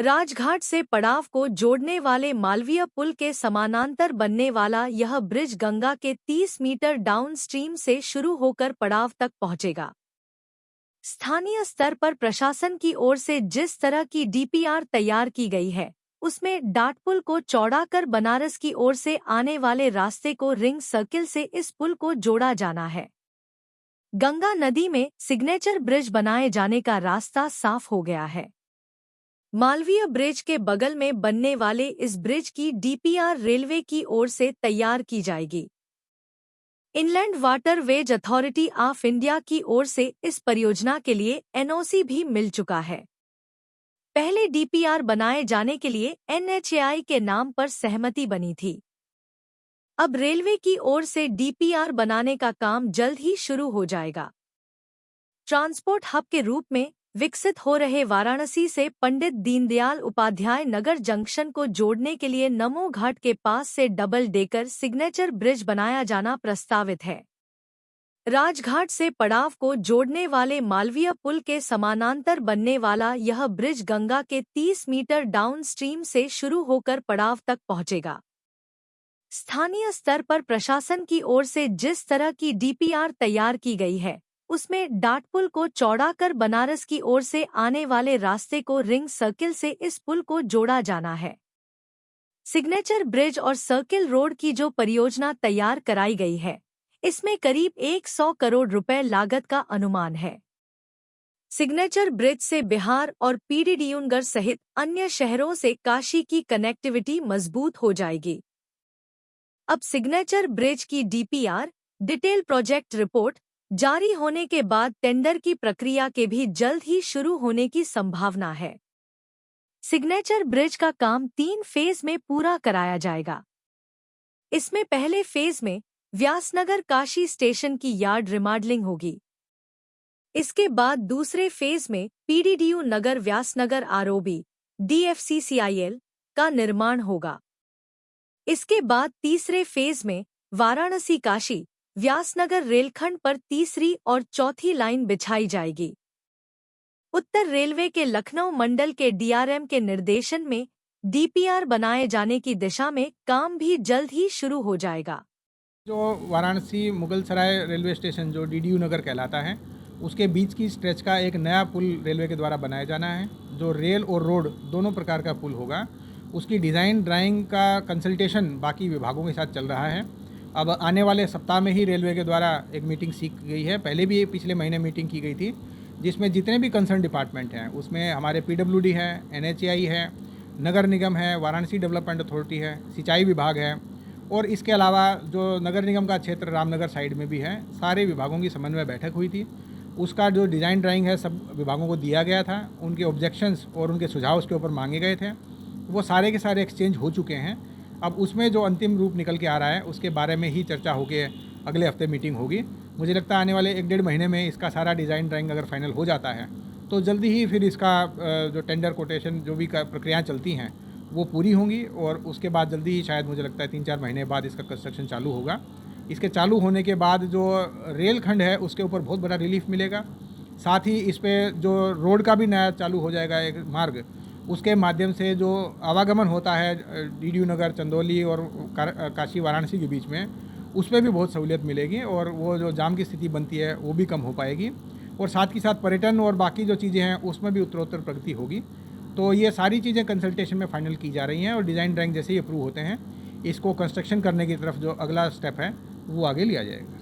राजघाट से पड़ाव को जोड़ने वाले मालवीय पुल के समानांतर बनने वाला यह ब्रिज गंगा के 30 मीटर डाउन स्ट्रीम से शुरू होकर पड़ाव तक पहुंचेगा। स्थानीय स्तर पर प्रशासन की ओर से जिस तरह की डीपीआर तैयार की गई है, उसमें डाटपुल को चौड़ा कर बनारस की ओर से आने वाले रास्ते को रिंग सर्किल से इस पुल को जोड़ा जाना है। गंगा नदी में सिग्नेचर ब्रिज बनाए जाने का रास्ता साफ हो गया है। मालवीय ब्रिज के बगल में बनने वाले इस ब्रिज की डीपीआर रेलवे की ओर से तैयार की जाएगी। Inland waterways authority of India की ओर से इस परियोजना के लिए एनओसी भी मिल चुका है। पहले डीपीआर बनाए जाने के लिए एनएचएआई के नाम पर सहमति बनी थी। अब रेलवे की ओर से डीपीआर बनाने का काम जल्द ही शुरू हो जाएगा। ट्रांसपोर्ट हब के रूप में विकसित हो रहे वाराणसी से पंडित दीनदयाल उपाध्याय नगर जंक्शन को जोड़ने के लिए नमो घाट के पास से डबल डेकर सिग्नेचर ब्रिज बनाया जाना प्रस्तावित है। राजघाट से पड़ाव को जोड़ने वाले मालवीय पुल के समानांतर बनने वाला यह ब्रिज गंगा के 30 मीटर डाउन स्ट्रीम से शुरू होकर पड़ाव तक पहुंचेगा। स्थानीय स्तर पर प्रशासन की ओर से जिस तरह की डीपीआर तैयार की गई है, उसमें डाटपुल को चौड़ा कर बनारस की ओर से आने वाले रास्ते को रिंग सर्किल से इस पुल को जोड़ा जाना है। सिग्नेचर ब्रिज और सर्किल रोड की जो परियोजना तैयार कराई गई है, इसमें करीब 100 करोड़ रुपए लागत का अनुमान है। सिग्नेचर ब्रिज से बिहार और पीडीडीयूनगर सहित अन्य शहरों से काशी की कनेक्टिविटी मजबूत हो जाएगी। अब सिग्नेचर ब्रिज की डीपीआर डिटेल प्रोजेक्ट रिपोर्ट जारी होने के बाद टेंडर की प्रक्रिया के भी जल्द ही शुरू होने की संभावना है। सिग्नेचर ब्रिज का काम 3 फेज में पूरा कराया जाएगा। इसमें पहले फेज में व्यासनगर काशी स्टेशन की यार्ड रिमॉडलिंग होगी। इसके बाद दूसरे फेज में पीडीडीयू नगर व्यासनगर आरओबी डीएफसीसीआईएल का निर्माण होगा। इसके बाद तीसरे फेज में वाराणसी काशी व्यासनगर रेलखंड पर तीसरी और चौथी लाइन बिछाई जाएगी। उत्तर रेलवे के लखनऊ मंडल के डीआरएम के निर्देशन में डीपीआर बनाए जाने की दिशा में काम भी जल्द ही शुरू हो जाएगा। जो वाराणसी मुगलसराय रेलवे स्टेशन जो डीडीयू नगर कहलाता है, उसके बीच की स्ट्रेच का एक नया पुल रेलवे के द्वारा बनाया जाना है, जो रेल और रोड दोनों प्रकार का पुल होगा। उसकी डिज़ाइन ड्राइंग का कंसल्टेशन बाकी विभागों के साथ चल रहा है। अब आने वाले सप्ताह में ही रेलवे के द्वारा एक मीटिंग सीख गई है। पहले भी पिछले महीने मीटिंग की गई थी, जिसमें जितने भी कंसर्न डिपार्टमेंट हैं, उसमें हमारे पीडब्ल्यूडी है, एनएचएआई है, नगर निगम है, वाराणसी डेवलपमेंट अथॉरिटी है, सिंचाई विभाग है, और इसके अलावा जो नगर निगम का क्षेत्र रामनगर साइड में भी है, सारे विभागों की समन्वय बैठक हुई थी। उसका जो डिज़ाइन ड्राइंग है सब विभागों को दिया गया था। उनके ऑब्जेक्शंस और उनके सुझाव उसके ऊपर मांगे गए थे। वो सारे के सारे एक्सचेंज हो चुके हैं। अब उसमें जो अंतिम रूप निकल के आ रहा है, उसके बारे में ही चर्चा होकर अगले हफ्ते मीटिंग होगी। मुझे लगता है आने वाले 1-1.5 महीने में इसका सारा डिज़ाइन ड्राइंग अगर फाइनल हो जाता है, तो जल्दी ही फिर इसका जो टेंडर कोटेशन जो भी प्रक्रियाएँ चलती हैं वो पूरी होंगी, और उसके बाद जल्दी ही शायद मुझे लगता है 3-4 महीने बाद इसका कंस्ट्रक्शन चालू होगा। इसके चालू होने के बाद जो रेल खंड है उसके ऊपर बहुत बड़ा रिलीफ मिलेगा। साथ ही इस पे जो रोड का भी नया चालू हो जाएगा एक मार्ग, उसके माध्यम से जो आवागमन होता है डीडीयू नगर, चंदौली और काशी वाराणसी के बीच में, उस पर भी बहुत सहूलियत मिलेगी, और वो जो जाम की स्थिति बनती है वो भी कम हो पाएगी। और साथ ही साथ पर्यटन और बाकी जो चीज़ें हैं उसमें भी उत्तरोत्तर प्रगति होगी। तो ये सारी चीज़ें कंसल्टेशन में फाइनल की जा रही हैं, और डिज़ाइन ड्राइंग जैसे ही अप्रूव होते हैं, इसको कंस्ट्रक्शन करने की तरफ जो अगला स्टेप है वो आगे लिया जाएगा।